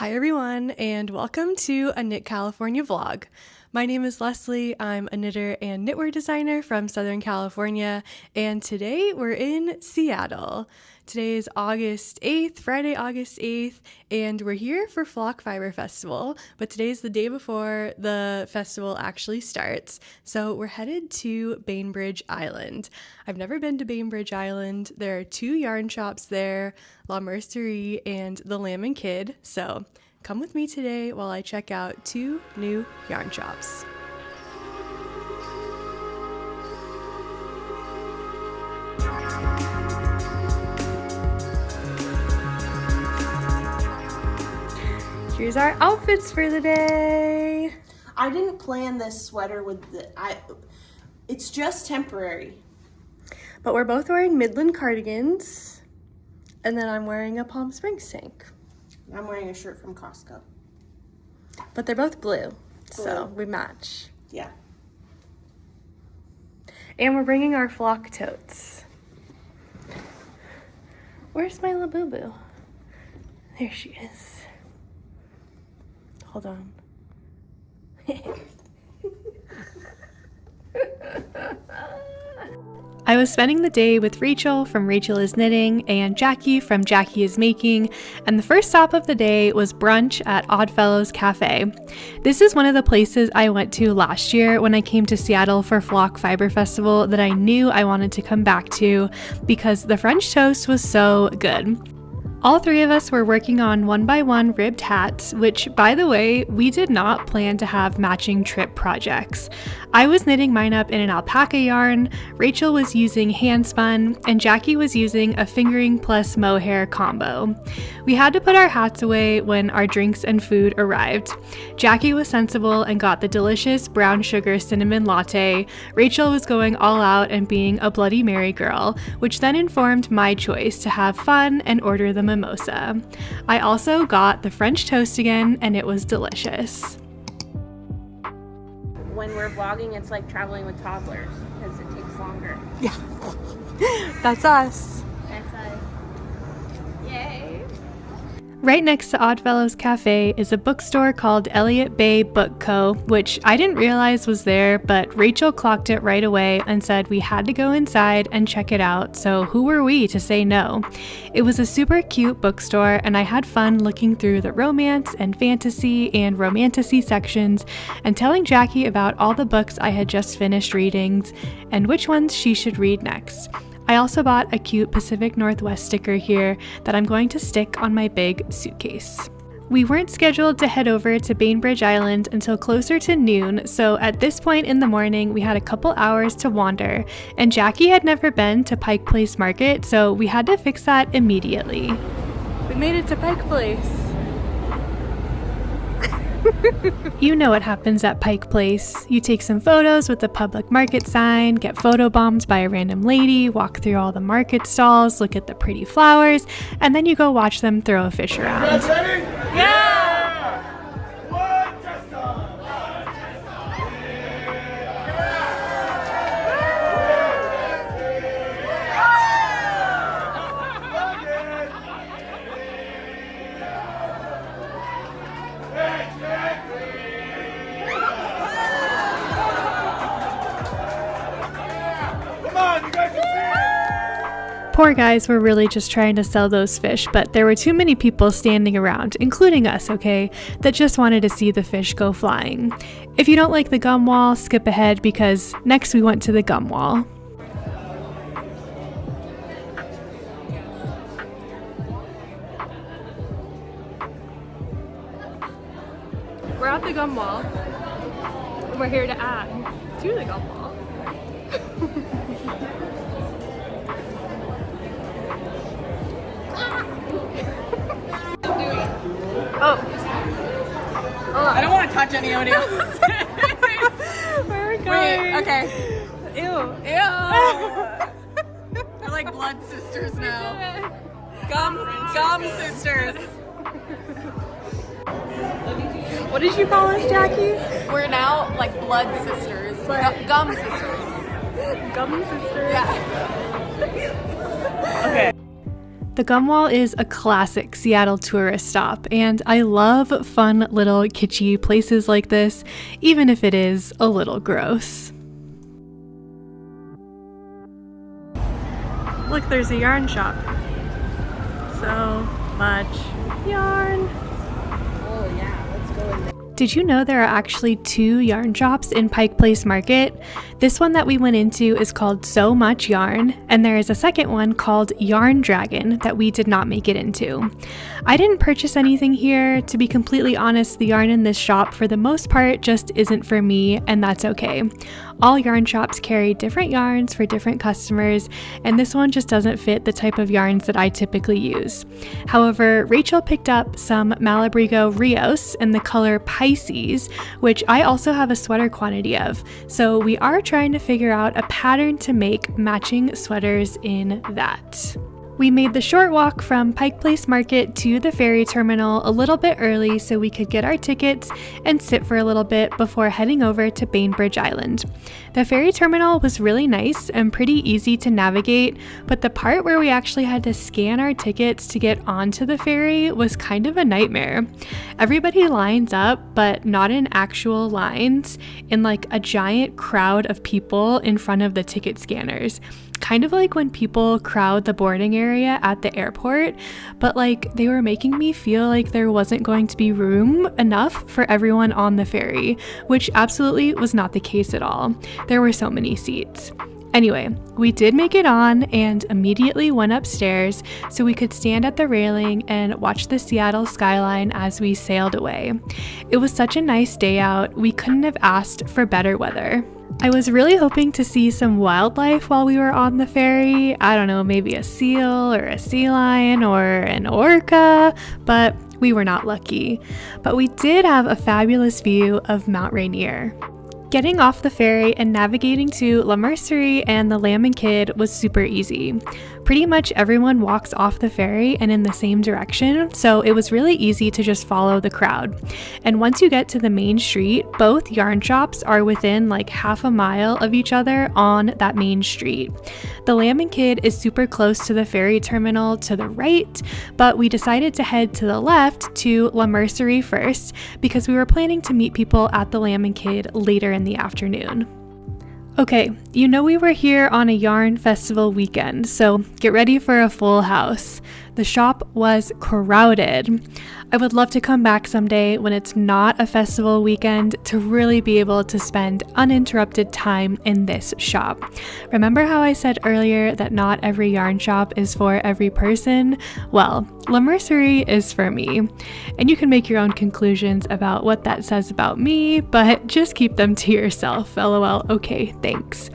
Hi everyone, and welcome to a Knit California vlog. My name is Leslie. I'm a knitter and knitwear designer from Southern California, and today we're in Seattle. Today is August 8th, Friday, August 8th, and we're here for Clockwork Fiber Festival, but today's the day before the festival actually starts, so we're headed to Bainbridge Island. I've never been to Bainbridge Island. There are two yarn shops there, La Mercerie and the Lamb and Kid, so come with me today while I check out two new yarn shops. Here's our outfits for the day. I didn't plan this sweater with it's just temporary. But we're both wearing Midland cardigans, and then I'm wearing a Palm Springs tank. I'm wearing a shirt from Costco. But they're both blue, so we match. Yeah. And we're bringing our flock totes. Where's my Labubu? There she is. Hold on. I was spending the day with Rachel from Rachel is Knitting and Jackie from Jackie is Making, and the first stop of the day was brunch at Oddfellows Cafe. This is one of the places I went to last year when I came to Seattle for Clockwork Fiber Festival that I knew I wanted to come back to because the French toast was so good. All three of us were working on 1x1 ribbed hats, which, by the way, we did not plan to have matching trip projects. I was knitting mine up in an alpaca yarn, Rachel was using hand spun, and Jackie was using a fingering plus mohair combo. We had to put our hats away when our drinks and food arrived. Jackie was sensible and got the delicious brown sugar cinnamon latte. Rachel was going all out and being a Bloody Mary girl, which then informed my choice to have fun and order the mimosa. I also got the French toast again, and it was delicious. When we're vlogging, it's like traveling with toddlers because it takes longer. Yeah. That's us. That's us. Yay. Right next to Oddfellows Cafe is a bookstore called Elliott Bay Book Co, which I didn't realize was there, but Rachel clocked it right away and said we had to go inside and check it out, so who were we to say no? It was a super cute bookstore, and I had fun looking through the romance and fantasy and romantasy sections and telling Jackie about all the books I had just finished reading and which ones she should read next. I also bought a cute Pacific Northwest sticker here that I'm going to stick on my big suitcase. We weren't scheduled to head over to Bainbridge Island until closer to noon, so at this point in the morning we had a couple hours to wander, and Jackie had never been to Pike Place Market, so we had to fix that immediately. We made it to Pike Place. You know what happens at Pike Place. You take some photos with the public market sign, get photobombed by a random lady, walk through all the market stalls, look at the pretty flowers, and then you go watch them throw a fish around. Yeah! Poor guys were really just trying to sell those fish, but there were too many people standing around, including us, okay, that just wanted to see the fish go flying. If you don't like the gum wall, skip ahead because next we went to the gum wall. We're at the gum wall, and we're here to add to the gum wall. Oh. I don't want to touch any audio. Where are we going? Wait, okay. Ew. We're like blood sisters now. Gum sisters. What did you call us, Jackie? We're now like blood sisters. Gum sisters. Gum sisters. Yeah. Okay. The gum wall is a classic Seattle tourist stop, and I love fun little kitschy places like this, even if it is a little gross. Look, there's a yarn shop. So much yarn. Oh yeah, let's go in there. Did you know there are actually 2 yarn shops in Pike Place Market? This one that we went into is called So Much Yarn, and there is a second one called Yarn Dragon that we did not make it into. I didn't purchase anything here. To be completely honest, the yarn in this shop for the most part just isn't for me, and that's okay. All yarn shops carry different yarns for different customers, and this one just doesn't fit the type of yarns that I typically use. However, Rachel picked up some Malabrigo Rios in the color Pisces, which I also have a sweater quantity of, so we are trying to figure out a pattern to make matching sweaters in that. We made the short walk from Pike Place Market to the ferry terminal a little bit early so we could get our tickets and sit for a little bit before heading over to Bainbridge Island. The ferry terminal was really nice and pretty easy to navigate, but the part where we actually had to scan our tickets to get onto the ferry was kind of a nightmare. Everybody lines up, but not in actual lines, in like a giant crowd of people in front of the ticket scanners. Kind of like when people crowd the boarding area at the airport, but like they were making me feel like there wasn't going to be room enough for everyone on the ferry, which absolutely was not the case at all. There were so many seats. Anyway, we did make it on and immediately went upstairs so we could stand at the railing and watch the Seattle skyline as we sailed away. It was such a nice day out, we couldn't have asked for better weather. I was really hoping to see some wildlife while we were on the ferry. I don't know, maybe a seal or a sea lion or an orca, but we were not lucky. But we did have a fabulous view of Mount Rainier. Getting off the ferry and navigating to La Mercerie and the Lamb and Kid was super easy. Pretty much everyone walks off the ferry and in the same direction, so it was really easy to just follow the crowd. And once you get to the main street, both yarn shops are within like half a mile of each other on that main street. The Lamb and Kid is super close to the ferry terminal to the right, but we decided to head to the left to La Mercerie first because we were planning to meet people at the Lamb and Kid later in the afternoon. Okay, you know we were here on a yarn festival weekend, so get ready for a full house. The shop was crowded. I would love to come back someday when it's not a festival weekend to really be able to spend uninterrupted time in this shop. Remember how I said earlier that not every yarn shop is for every person? Well, La Mercerie is for me. And you can make your own conclusions about what that says about me, but just keep them to yourself. LOL. Okay, thanks.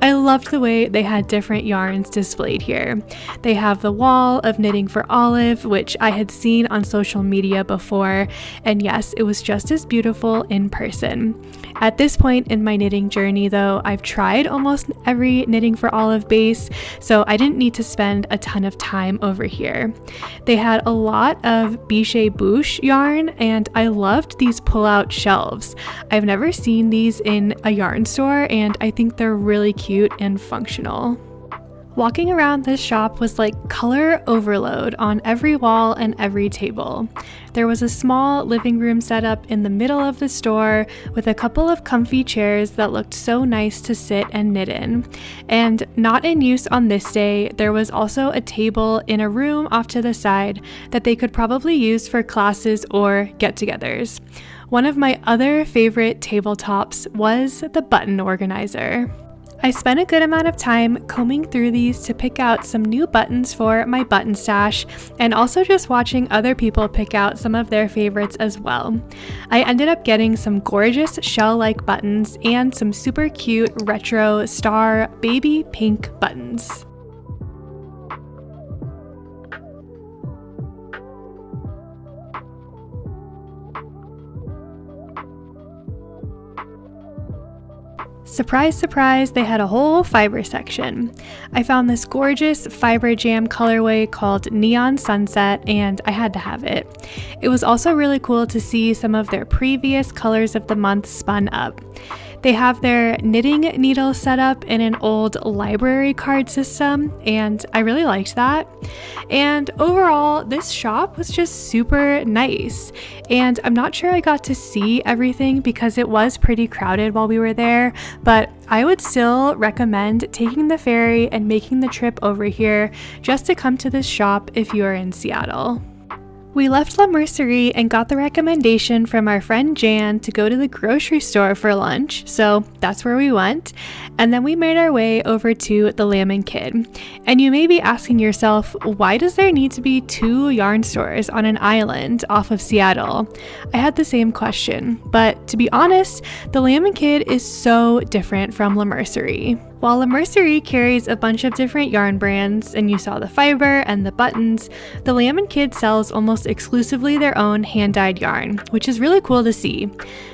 I loved the way they had different yarns displayed here. They have the wall of knitting for Olive, which I had seen on social media before, and yes, it was just as beautiful in person. At this point in my knitting journey though, I've tried almost every Knitting for Olive base, so I didn't need to spend a ton of time over here. They had a lot of Bichet Bouche yarn, and I loved these pull-out shelves. I've never seen these in a yarn store, and I think they're really cute and functional. Walking around this shop was like color overload on every wall and every table. There was a small living room set up in the middle of the store with a couple of comfy chairs that looked so nice to sit and knit in. And not in use on this day, there was also a table in a room off to the side that they could probably use for classes or get-togethers. One of my other favorite tabletops was the button organizer. I spent a good amount of time combing through these to pick out some new buttons for my button stash, and also just watching other people pick out some of their favorites as well. I ended up getting some gorgeous shell-like buttons and some super cute retro star baby pink buttons. Surprise, surprise, they had a whole fiber section. I found this gorgeous fiber jam colorway called Neon Sunset, and I had to have it. It was also really cool to see some of their previous colors of the month spun up. They have their knitting needle set up in an old library card system, and I really liked that. And overall, this shop was just super nice. And I'm not sure I got to see everything because it was pretty crowded while we were there, but I would still recommend taking the ferry and making the trip over here just to come to this shop if you are in Seattle. We left La Mercerie and got the recommendation from our friend Jan to go to the grocery store for lunch, so that's where we went. And then we made our way over to the Lamb & Kid. And you may be asking yourself, why does there need to be 2 yarn stores on an island off of Seattle? I had the same question, but to be honest, the Lamb & Kid is so different from La Mercerie. While La Mercerie carries a bunch of different yarn brands, and you saw the fiber and the buttons, the Lamb & Kid sells almost exclusively their own hand-dyed yarn, which is really cool to see.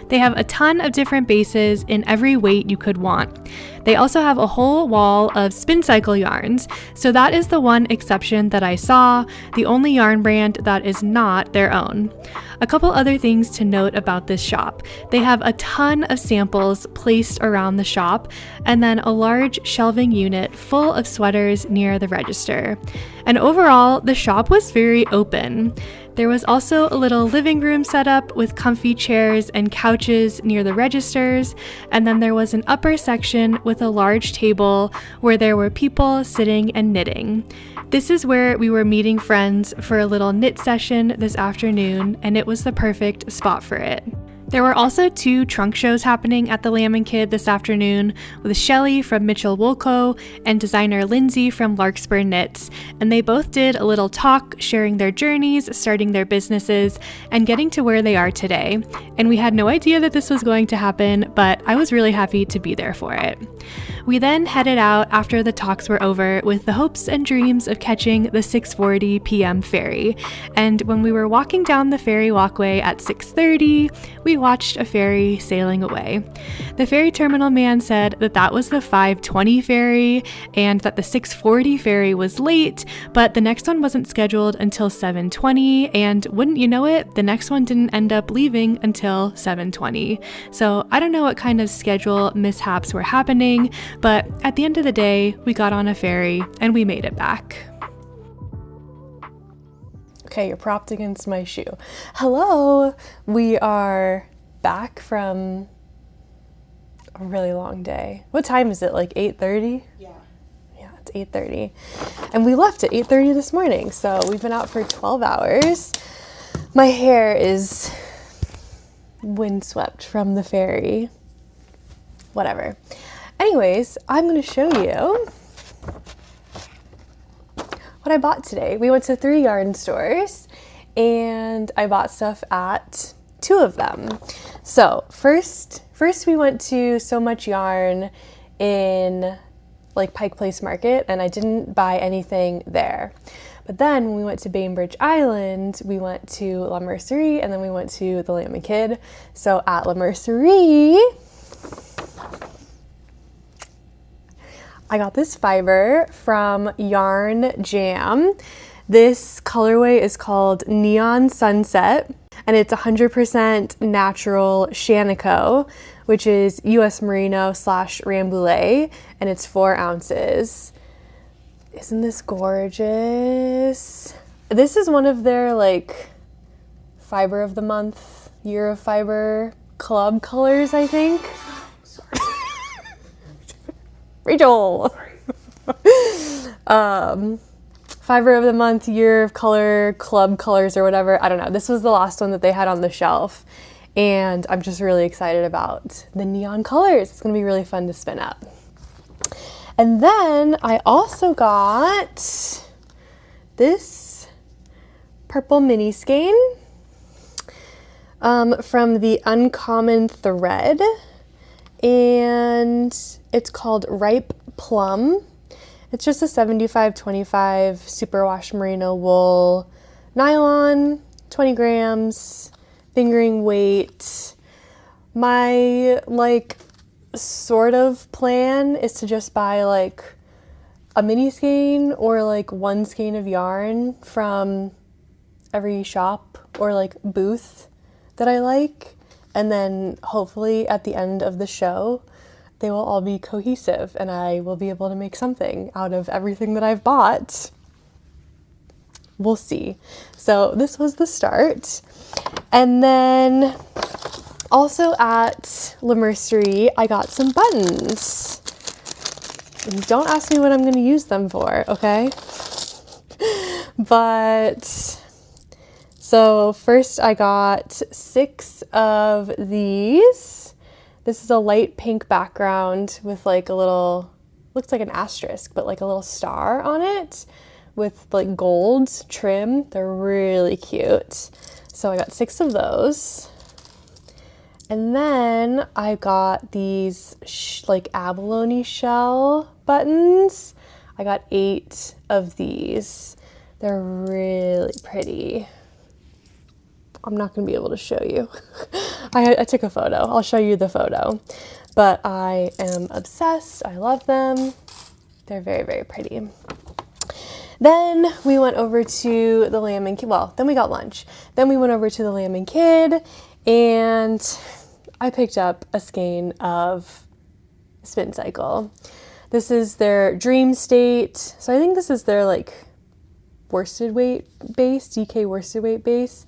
They have a ton of different bases in every weight you could want. They also have a whole wall of spin cycle yarns, so that is the one exception that I saw, the only yarn brand that is not their own. A couple other things to note about this shop. They have a ton of samples placed around the shop, and then a large shelving unit full of sweaters near the register. And overall, the shop was very open. There was also a little living room set up with comfy chairs and couches near the registers, and then there was an upper section with a large table where there were people sitting and knitting. This is where we were meeting friends for a little knit session this afternoon, and it was the perfect spot for it. There were also 2 trunk shows happening at the Lamb & Kid this afternoon with Shelly from Mitchell Wool Co. and designer Lindsay from Larkspur Knits, and they both did a little talk sharing their journeys, starting their businesses, and getting to where they are today. And we had no idea that this was going to happen, but I was really happy to be there for it. We then headed out after the talks were over with the hopes and dreams of catching the 6:40 p.m. ferry. And when we were walking down the ferry walkway at 6:30, we watched a ferry sailing away. The ferry terminal man said that that was the 5:20 ferry and that the 6:40 ferry was late, but the next one wasn't scheduled until 7:20, and wouldn't you know it, the next one didn't end up leaving until 7:20. So I don't know what kind of schedule mishaps were happening, but at the end of the day, we got on a ferry and we made it back. Okay, you're propped against my shoe. Hello! We are back from a really long day. What time is it, like 8:30? Yeah. Yeah, it's 8:30. And we left at 8:30 this morning, so we've been out for 12 hours. My hair is windswept from the ferry. Whatever. Anyways, I'm going to show you what I bought today. We went to 3 yarn stores and I bought stuff at 2 of them. So first we went to So Much Yarn in like Pike Place Market, and I didn't buy anything there. But then when we went to Bainbridge Island, we went to La Mercerie, and then we went to the Lamb & Kid. So at La Mercerie, I got this fiber from Yarn Jam. This colorway is called Neon Sunset, and it's 100% natural Shanico, which is US Merino / Rambouillet, and it's 4 ounces. Isn't this gorgeous? This is one of their like Fiber of the Month, Year of Fiber club colors, I think. Rachel! Fiber of the Month, Year of Color, Club Colors, or whatever. I don't know. This was the last one that they had on the shelf. And I'm just really excited about the neon colors. It's going to be really fun to spin up. And then I also got this purple mini skein from the Uncommon Thread. And it's called Ripe Plum. It's just a 75-25 superwash merino wool nylon, 20 grams, fingering weight. My sort of plan is to just buy like a mini skein or like 1 skein of yarn from every shop or like booth that I like, And then hopefully at the end of the show, they will all be cohesive and I will be able to make something out of everything that I've bought. We'll see. So this was the start. And then also at La Mercerie, I got some buttons. Don't ask me what I'm going to use them for, okay? But so first I got 6 of these. This is a light pink background with like a little, looks like an asterisk, but like a little star on it with like gold trim. They're really cute. So I got 6 of those. And then I got these like abalone shell buttons. I got 8 of these. They're really pretty. I'm not going to be able to show you. I took a photo. I'll show you the photo. But I am obsessed. I love them. They're very, very pretty. Then we went over to the Lamb and Kid. Well, then we got lunch. Then we went over to the Lamb and Kid, and I picked up a skein of Spin Cycle. This is their Dream State. So I think this is their like worsted weight base, DK worsted weight base.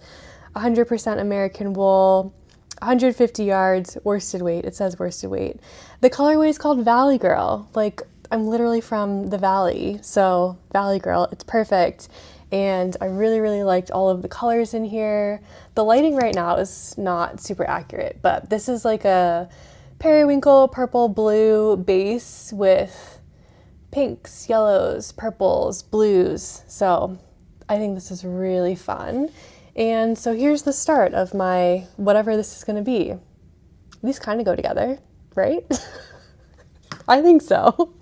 100% American wool, 150 yards, worsted weight. It says worsted weight. The colorway is called Valley Girl. Like, I'm literally from the Valley, so Valley Girl, it's perfect. And I really, really liked all of the colors in here. The lighting right now is not super accurate, but this is like a periwinkle, purple, blue base with pinks, yellows, purples, blues. So I think this is really fun. And so here's the start of my whatever this is going to be. These kind of go together, right? I think so.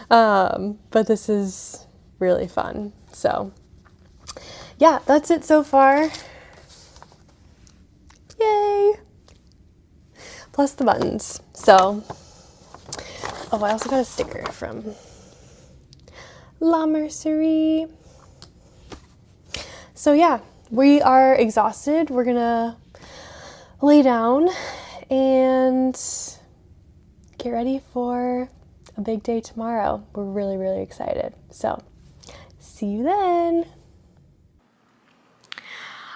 But this is really fun. So yeah, that's it so far. Yay! Plus the buttons. So, oh, I also got a sticker from La Mercerie. So yeah, we are exhausted. We're gonna lay down and get ready for a big day tomorrow. We're really, really excited. So, see you then.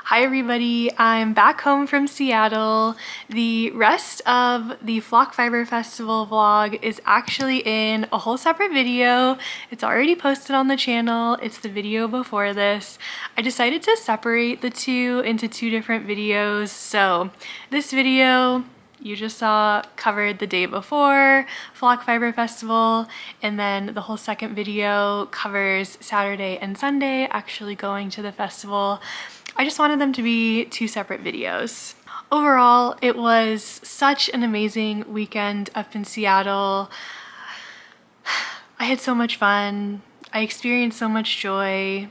Hi everybody, I'm back home from Seattle. The rest of the Flock Fiber Festival vlog is actually in a whole separate video. It's already posted on the channel. It's the video before this. I decided to separate the two into 2 different videos. So this video you just saw covered the day before Flock Fiber Festival, and then the whole second video covers Saturday and Sunday actually going to the festival. I just wanted them to be 2 separate videos. Overall, it was such an amazing weekend up in Seattle. I had so much fun. I experienced so much joy.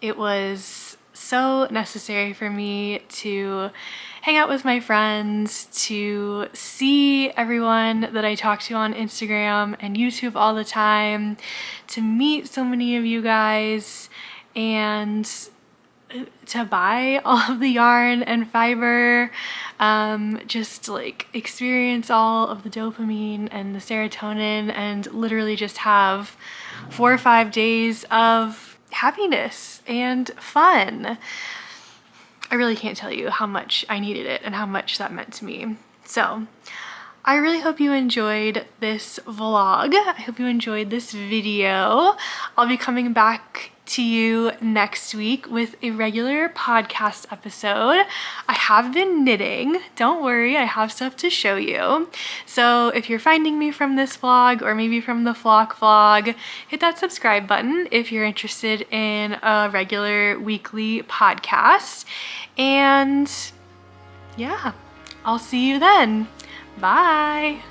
It was so necessary for me to hang out with my friends, to see everyone that I talk to on Instagram and YouTube all the time, to meet so many of you guys, and to buy all of the yarn and fiber, just like experience all of the dopamine and the serotonin, and literally just have 4 or 5 days of happiness and fun. I really can't tell you how much I needed it and how much that meant to me. So I really hope you enjoyed this vlog. I hope you enjoyed this video. I'll be coming back to you next week with a regular podcast episode. I have been knitting. Don't worry, I have stuff to show you. So if you're finding me from this vlog or maybe from the Flock vlog, hit that subscribe button if you're interested in a regular weekly podcast. And yeah, I'll see you then. Bye.